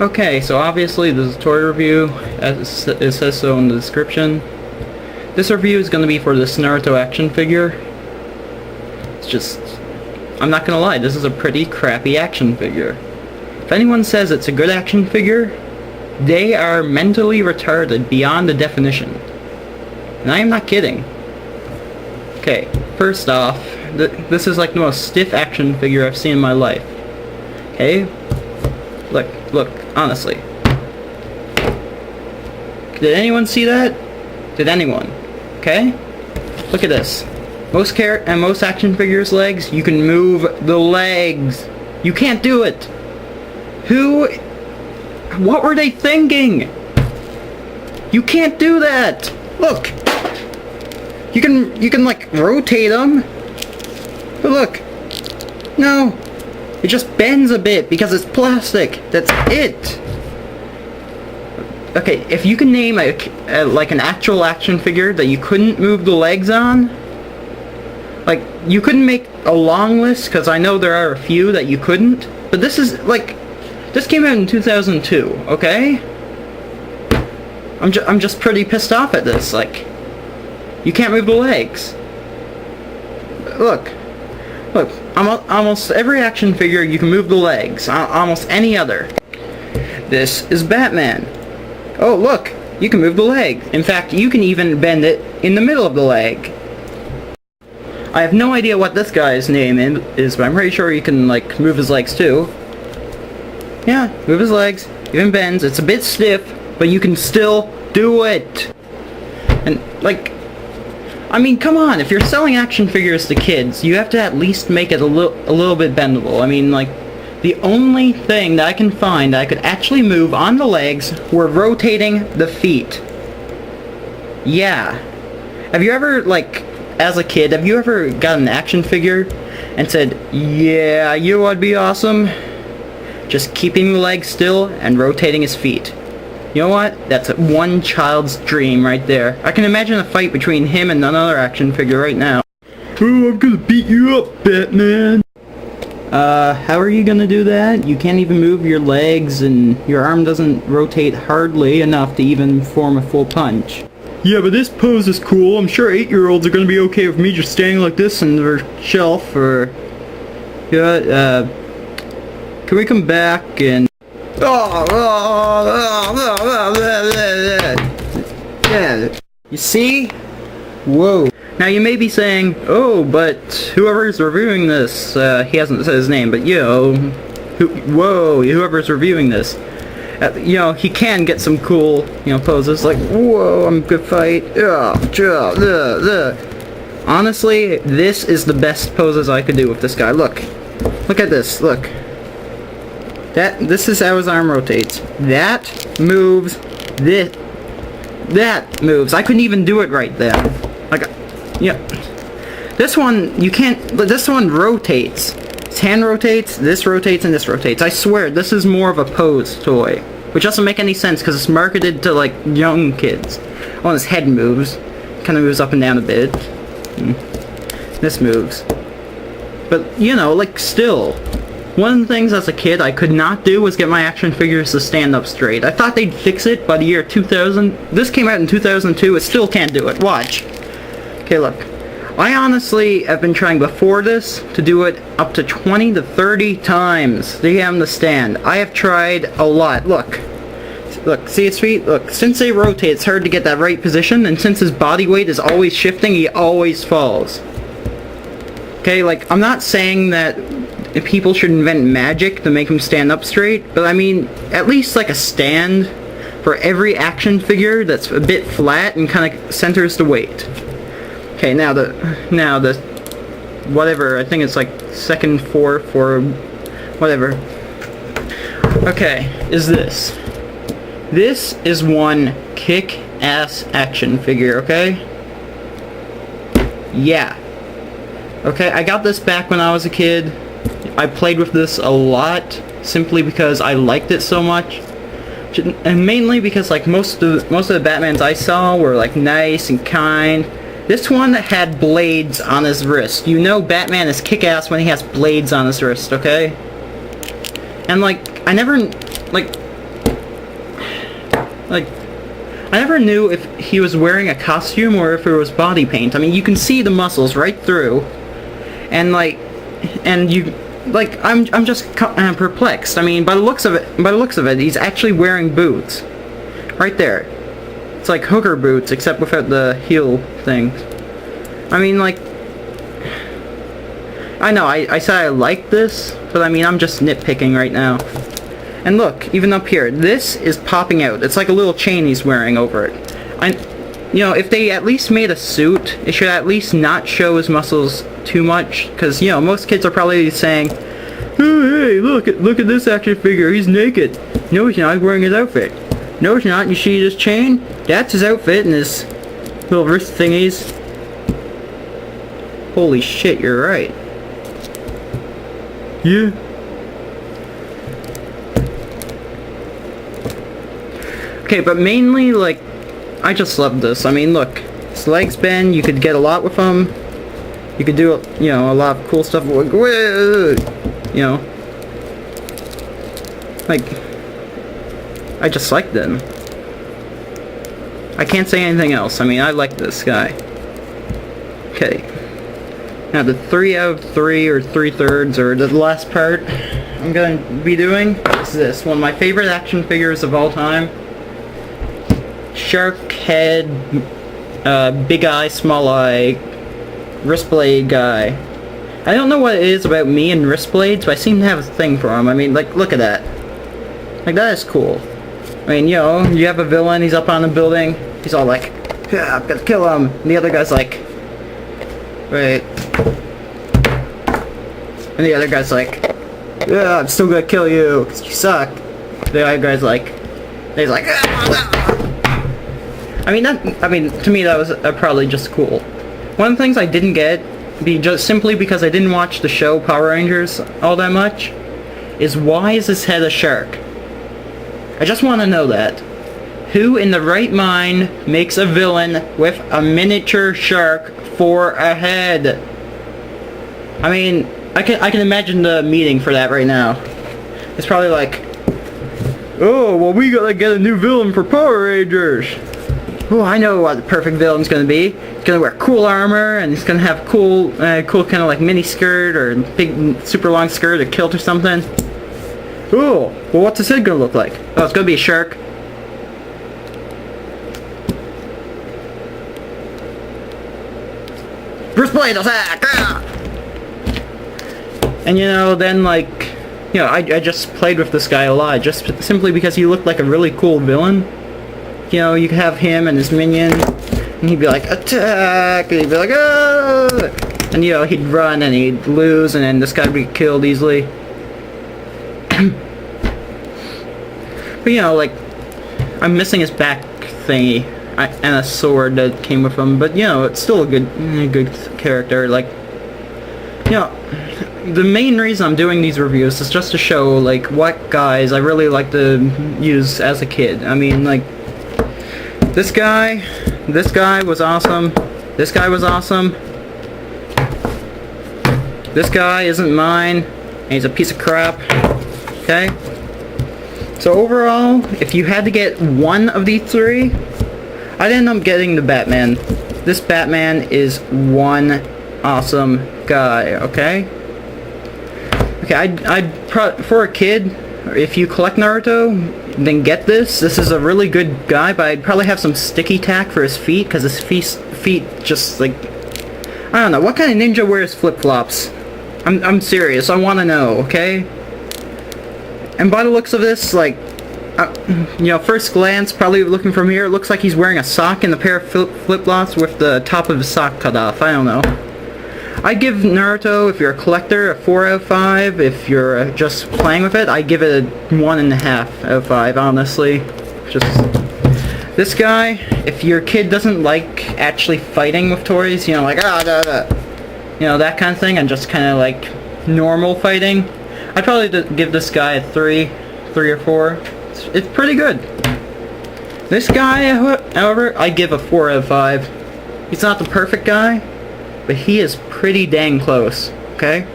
Okay, so obviously this is a toy review, as it says so in the description. This review is going to be for this Naruto action figure. It's just, I'm not gonna lie, this is a pretty crappy action figure. If anyone says it's a good action figure, they are mentally retarded beyond the definition. And I am not kidding. Okay, first off, this is like the most stiff action figure I've seen in my life. Okay? Look, honestly. Did anyone see that? Did anyone? Okay? Look at this. Most action figures' legs, you can move the legs. You can't do it. What were they thinking? You can't do that. Look. You can like rotate them. But look. No. It just bends a bit because it's plastic. That's it. Okay, if you can name like an actual action figure that you couldn't move the legs on, like you couldn't make a long list because I know there are a few that you couldn't. But this is like, this came out in 2002. Okay. I'm just pretty pissed off at this. Like, you can't move the legs. Look, almost every action figure you can move the legs. Almost any other. This is Batman. Oh look, you can move the leg. In fact, you can even bend it in the middle of the leg. I have no idea what this guy's name is, but I'm pretty sure you can like move his legs too. Yeah, move his legs, even bends. It's a bit stiff, but you can still do it. And like, I mean, come on, if you're selling action figures to kids, you have to at least make it a little bit bendable. I mean, like, the only thing that I can find that I could actually move on the legs were rotating the feet. Yeah. Have you ever, like, as a kid, have you ever got an action figure and said, yeah, you know what'd be awesome? Just keeping the legs still and rotating his feet. You know what? That's one child's dream right there. I can imagine a fight between him and another action figure right now. Oh, I'm gonna beat you up, Batman! How are you gonna do that? You can't even move your legs and your arm doesn't rotate hardly enough to even form a full punch. Yeah, but this pose is cool. I'm sure 8-year-olds are gonna be okay with me just standing like this on their shelf, or... Yeah, can we come back and... Yeah. You see? Whoa. Now you may be saying, oh, but whoever's reviewing this, he hasn't said his name, but whoever's reviewing this, you know, he can get some cool, you know, poses like, whoa, I'm a good fight. Honestly, this is the best poses I could do with this guy. Look at this. Look. This is how his arm rotates. That moves. That moves. I couldn't even do it right there. Like, yeah. This one, you can't. This one rotates. His hand rotates, this rotates, and this rotates. I swear, this is more of a pose toy. Which doesn't make any sense, because it's marketed to, like, young kids. Oh, his head moves. Kind of moves up and down a bit. This moves. But, you know, like, still. One of the things as a kid I could not do was get my action figures to stand up straight. I thought they'd fix it by the year 2000. This came out in 2002, it still can't do it. Watch. Okay, look. I honestly have been trying before this to do it up to 20 to 30 times to get him to stand. I have tried a lot. Look, see his feet? Look, since they rotate, it's hard to get that right position, and since his body weight is always shifting, he always falls. Okay, like, I'm not saying that people should invent magic to make him stand up straight, but I mean, at least like a stand for every action figure that's a bit flat and kind of centers the weight. Okay, now the whatever, I think it's like second, fourth, or whatever. Okay, is this. This is one kick-ass action figure, okay? Yeah. Okay, I got this back when I was a kid. I played with this a lot, simply because I liked it so much. And mainly because, like, most of the Batmans I saw were, like, nice and kind. This one had blades on his wrist. You know Batman is kick-ass when he has blades on his wrist, okay? And, like, I never, like, like, I never knew if he was wearing a costume or if it was body paint. I mean, you can see the muscles right through, and like, and you, like, I'm just perplexed. I mean, by the looks of it, he's actually wearing boots, right there. It's like hooker boots, except without the heel thing. I mean, like, I know I said I like this, but I mean, I'm just nitpicking right now. And look, even up here, this is popping out. It's like a little chain he's wearing over it. You know, if they at least made a suit, it should at least not show his muscles too much, because, you know, most kids are probably saying, hey, look at this action figure, he's naked. No, he's not, he's wearing his outfit. No, he's not, you see this chain? That's his outfit and his little wrist thingies. Holy shit, you're right. Yeah. Okay, but mainly, like, I just love this. I mean, look, his legs bend, you could get a lot with them. You could do, you know, a lot of cool stuff. Like, you know. Like, I just like them. I can't say anything else. I mean, I like this guy. Okay. Now, the 3 out of 3 or 3/3 or the last part I'm going to be doing is this. One of my favorite action figures of all time. Shark head, big eye, small eye, wrist blade guy. I don't know what it is about me and wrist blades, but I seem to have a thing for him. I mean, like, look at that. Like, that is cool. I mean, you know, you have a villain, he's up on the building, he's all like, yeah, I've got to kill him. And the other guy's like, wait. And the other guy's like, yeah, I'm still gonna kill you, because you suck. The other guy's like, he's like, I mean, to me that was probably just cool. One of the things I didn't get, just simply because I didn't watch the show Power Rangers all that much, is why is his head a shark? I just want to know that. Who in the right mind makes a villain with a miniature shark for a head? I mean, I can imagine the meeting for that right now. It's probably like, oh, well, we gotta get a new villain for Power Rangers. Oh, I know what the perfect villain's gonna be. He's gonna wear cool armor, and he's gonna have cool kind of like mini skirt or big, super long skirt or kilt or something. Ooh, well, what's his head gonna look like? Oh, it's gonna be a shark. First blade attack! Ah! And you know, then like, you know, I just played with this guy a lot, just simply because he looked like a really cool villain. You know, you could have him and his minion, and he'd be like, attack! And he'd be like, ah! And you know, he'd run and he'd lose, and then this guy would be killed easily. But you know, like, I'm missing his back thingy and a sword that came with him. But you know, it's still a good character. Like, you know, the main reason I'm doing these reviews is just to show like what guys I really like to use as a kid. I mean, like, this guy was awesome. This guy was awesome. This guy isn't mine, and he's a piece of crap. Okay? So overall, if you had to get one of these three, I'd end up getting the Batman. This Batman is one awesome guy, okay? Okay, for a kid, if you collect Naruto, then get this. This is a really good guy, but I'd probably have some sticky tack for his feet, because his feet just, like, I don't know, what kind of ninja wears flip-flops? I'm serious, I want to know, okay? And by the looks of this, like, you know, first glance, probably looking from here, it looks like he's wearing a sock and a pair of flip-flops with the top of his sock cut off. I don't know. I'd give Naruto, if you're a collector, a 4 out of 5. If you're just playing with it, I'd give it a 1.5 out of 5, honestly. Just, this guy, if your kid doesn't like actually fighting with toys, you know, like, you know, that kind of thing, and just kind of like normal fighting, I'd probably give this guy a 3 or 4. It's pretty good. This guy, however, I give a 4 out of 5. He's not the perfect guy, but he is pretty dang close, okay?